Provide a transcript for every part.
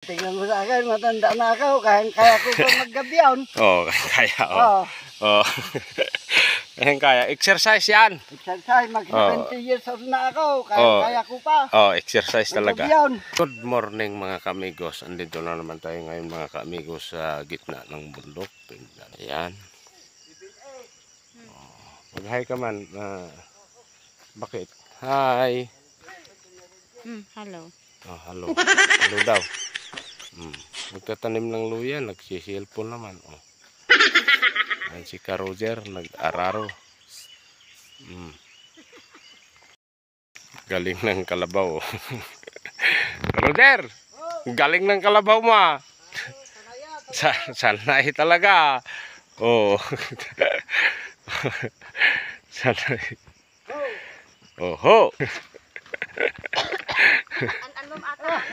Tingnan mo sa akin, matanda na ako, kaya ko pa maggabiyon. Oo, kaya. Oo. Oo. Kaya. Exercise yan. Exercise, mag-70 years old na ako, kaya ko pa. Oo, exercise talaga. Maggabiyon. Good morning mga kamigos. Andito na naman tayo ngayon mga kamigos sa gitna ng bundok. Ayan. Mag-hi ka man. Bakit? Hi. Hello. Oh, hello. Hello daw. Magtatanim ng luya, nagsisilpon naman. Oh. Ayan si Ka Roger, nag-araro. Galing ng kalabaw. Roger! Galing ng kalabaw mo. Sanay talaga. Oh. Sanay. Oho. Ano ata?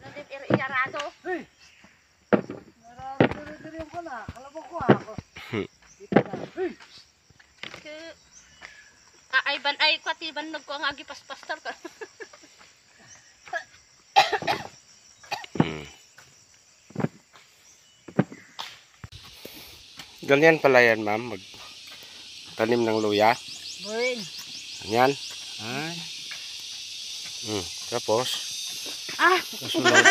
Nandit iarado. Nararito ko na, kalabaw ko ako. Ay kwatiban nagko ang agi paspastar ka. Ganyan pala yan, ma'am. Magtanim ng luya. Buwin. Ganyan. Ay. Tapos. Susunod.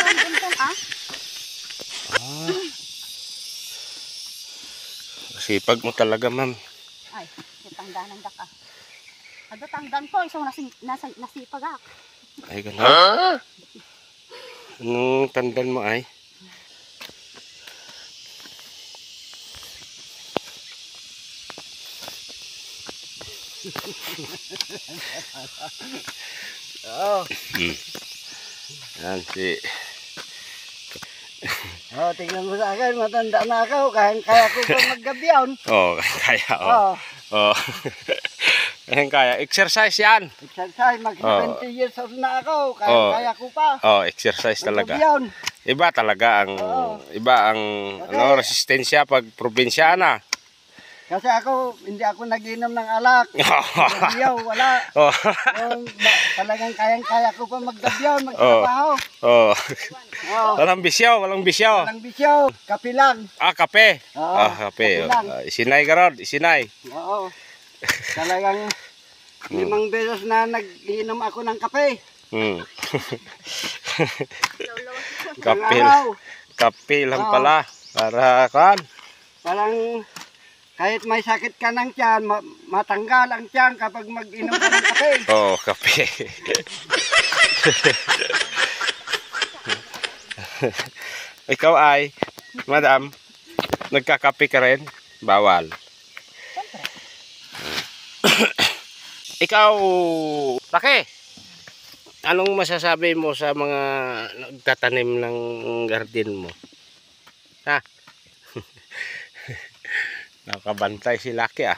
Sipag mo talaga, ma'am. Ay, tangdanan da ka. Ado tangdan ko, isang nasipag ako. Ay, gano'n. Anong tandan mo ay? Oo. Yan si... Tingnan mo sa akin, matanda na ako, kaya ko pa maggabiyon. Oo, kaya. Oo. Oo. Kaya. Exercise yan. Exercise, mag-70 years old na ako, kaya ko pa. Oo, exercise talaga. Maggabiyon. Iba talaga ang... Iba ang resistensya pag probinsyana. Kasi hindi ako nag-inom ng alak. Maggabiyaw, wala. Talagang kaya ko pa maggabiyaw, magtrabaho. Oo. Walang bisyaw. Walang bisyaw, kape lang. Kape. Oo, Kape. kape lang. Isinay ka ron, isinay. Oo. Talagang 5 beses na nag-inom ako ng kape. Kape lang pala. Para kan. Parang kahit may sakit ka ng tiyan, matanggal ang tiyan kapag mag-inom ka ng kape. Oo, kape. Ikaw ay, madam, nagkakape ka rin? Bawal. Ikaw, Laki, anong masasabi mo sa mga nagtatanim ng garden mo? Ha? Nakabantay si Laki ah.